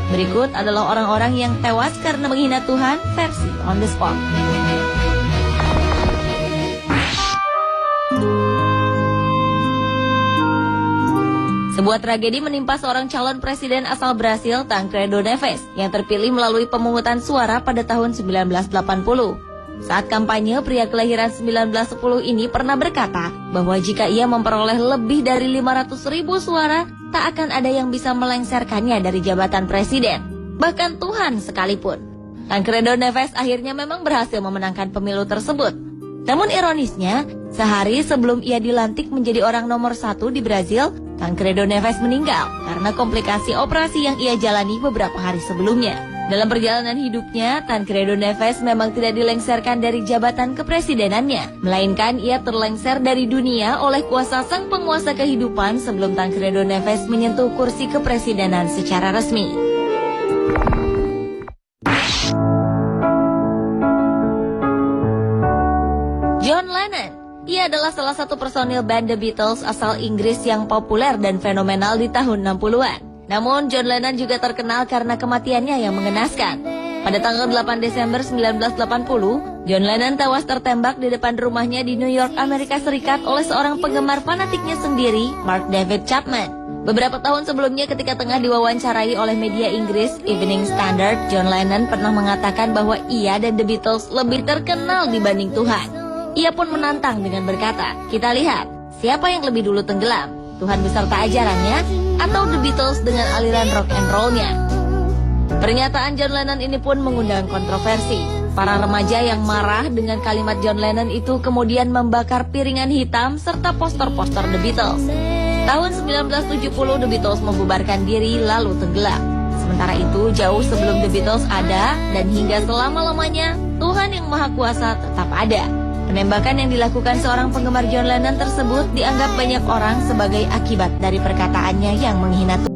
Berikut adalah orang-orang yang tewas karena menghina Tuhan versi On The Spot. Sebuah tragedi menimpa seorang calon presiden asal Brasil, Tancredo Neves, yang terpilih melalui pemungutan suara pada tahun 1980. Saat kampanye, pria kelahiran 1910 ini pernah berkata bahwa jika ia memperoleh lebih dari 500.000 suara, tak akan ada yang bisa melengsarkannya dari jabatan presiden, bahkan Tuhan sekalipun. Tancredo Neves akhirnya memang berhasil memenangkan pemilu tersebut. Namun ironisnya, sehari sebelum ia dilantik menjadi orang nomor 1 di Brasil, Tancredo Neves meninggal karena komplikasi operasi yang ia jalani beberapa hari sebelumnya. Dalam perjalanan hidupnya, Tancredo Neves memang tidak dilengsarkan dari jabatan kepresidenannya, melainkan ia terlengser dari dunia oleh kuasa sang penguasa kehidupan sebelum Tancredo Neves menyentuh kursi kepresidenan secara resmi. John Lennon. Ia adalah salah satu personil band The Beatles asal Inggris yang populer dan fenomenal di tahun 60-an. Namun, John Lennon juga terkenal karena kematiannya yang mengenaskan. Pada tanggal 8 Desember 1980, John Lennon tewas tertembak di depan rumahnya di New York, Amerika Serikat oleh seorang penggemar fanatiknya sendiri, Mark David Chapman. Beberapa tahun sebelumnya ketika tengah diwawancarai oleh media Inggris, Evening Standard, John Lennon pernah mengatakan bahwa ia dan The Beatles lebih terkenal dibanding Tuhan. Ia pun menantang dengan berkata, "Kita lihat, siapa yang lebih dulu tenggelam? Tuhan beserta ajarannya atau The Beatles dengan aliran rock and roll-nya?" Pernyataan John Lennon ini pun mengundang kontroversi. Para remaja yang marah dengan kalimat John Lennon itu kemudian membakar piringan hitam serta poster-poster The Beatles. Tahun 1970 The Beatles membubarkan diri lalu tenggelam. Sementara itu jauh sebelum The Beatles ada dan hingga selama-lamanya Tuhan yang Maha Kuasa tetap ada. Penembakan yang dilakukan seorang penggemar John Lennon tersebut dianggap banyak orang sebagai akibat dari perkataannya yang menghina Tuhan.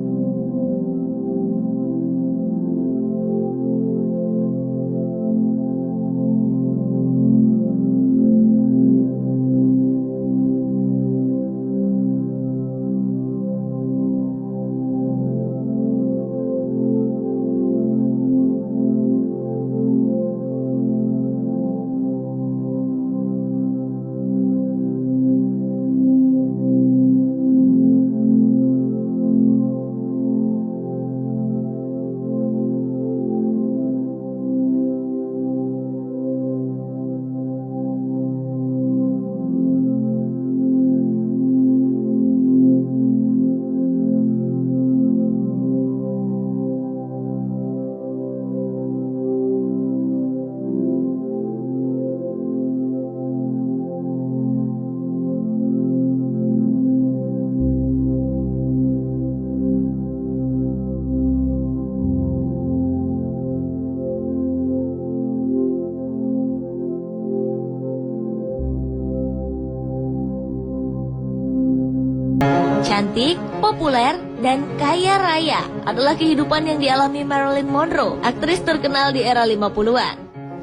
Cantik, populer, dan kaya raya adalah kehidupan yang dialami Marilyn Monroe, aktris terkenal di era 50-an.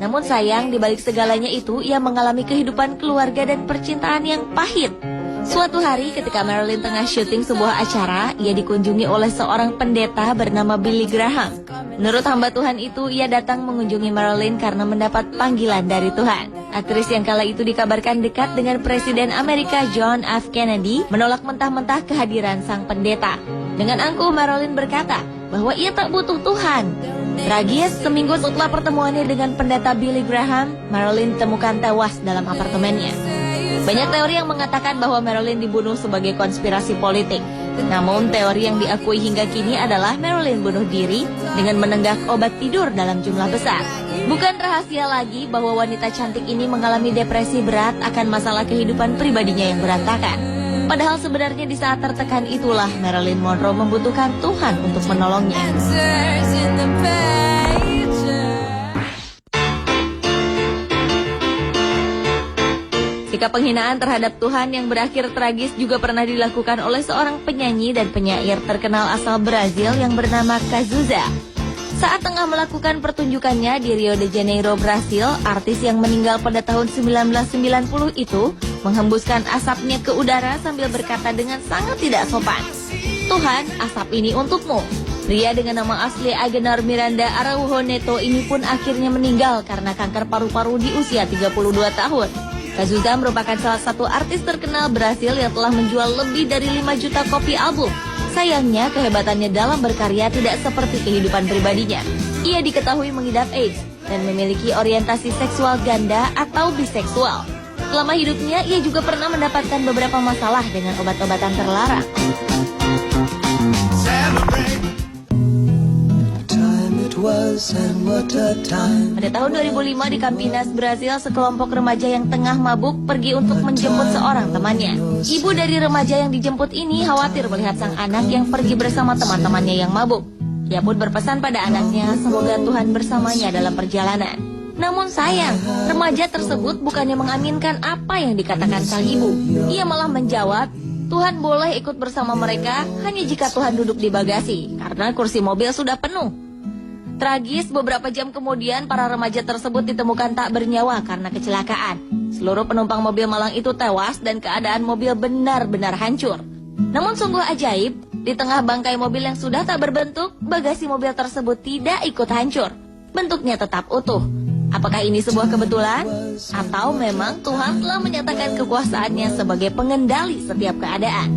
Namun sayang, di balik segalanya itu, ia mengalami kehidupan keluarga dan percintaan yang pahit. Suatu hari ketika Marilyn tengah syuting sebuah acara, ia dikunjungi oleh seorang pendeta bernama Billy Graham. Menurut hamba Tuhan itu, ia datang mengunjungi Marilyn karena mendapat panggilan dari Tuhan. Aktris yang kala itu dikabarkan dekat dengan Presiden Amerika John F. Kennedy menolak mentah-mentah kehadiran sang pendeta. Dengan angkuh Marilyn berkata bahwa ia tak butuh Tuhan. Tragis, seminggu setelah pertemuannya dengan pendeta Billy Graham, Marilyn ditemukan tewas dalam apartemennya. Banyak teori yang mengatakan bahwa Marilyn dibunuh sebagai konspirasi politik. Namun teori yang diakui hingga kini adalah Marilyn bunuh diri dengan menenggak obat tidur dalam jumlah besar. Bukan rahasia lagi bahwa wanita cantik ini mengalami depresi berat akan masalah kehidupan pribadinya yang berantakan. Padahal sebenarnya di saat tertekan itulah Marilyn Monroe membutuhkan Tuhan untuk menolongnya. Sikap penghinaan terhadap Tuhan yang berakhir tragis juga pernah dilakukan oleh seorang penyanyi dan penyair terkenal asal Brazil yang bernama Cazuza. Saat tengah melakukan pertunjukannya di Rio de Janeiro, Brasil, artis yang meninggal pada tahun 1990 itu menghembuskan asapnya ke udara sambil berkata dengan sangat tidak sopan, "Tuhan, asap ini untukmu." Pria dengan nama asli Agenar Miranda Araujo Neto ini pun akhirnya meninggal karena kanker paru-paru di usia 32 tahun. Cazuza merupakan salah satu artis terkenal Brasil yang telah menjual lebih dari 5 juta kopi album. Sayangnya, kehebatannya dalam berkarya tidak seperti kehidupan pribadinya. Ia diketahui mengidap AIDS dan memiliki orientasi seksual ganda atau biseksual. Selama hidupnya, ia juga pernah mendapatkan beberapa masalah dengan obat-obatan terlarang. Pada tahun 2005 di Campinas, Brasil, sekelompok remaja yang tengah mabuk pergi untuk menjemput seorang temannya. Ibu dari remaja yang dijemput ini khawatir melihat sang anak yang pergi bersama teman-temannya yang mabuk. Ia pun berpesan pada anaknya semoga Tuhan bersamanya dalam perjalanan. Namun sayang, remaja tersebut bukannya mengaminkan apa yang dikatakan sang ibu. Ia malah menjawab, Tuhan boleh ikut bersama mereka hanya jika Tuhan duduk di bagasi, karena kursi mobil sudah penuh. Tragis, beberapa jam kemudian para remaja tersebut ditemukan tak bernyawa karena kecelakaan. Seluruh penumpang mobil malang itu tewas dan keadaan mobil benar-benar hancur. Namun sungguh ajaib, di tengah bangkai mobil yang sudah tak berbentuk, bagasi mobil tersebut tidak ikut hancur. Bentuknya tetap utuh. Apakah ini sebuah kebetulan? Atau memang Tuhan telah menyatakan kekuasaannya sebagai pengendali setiap keadaan?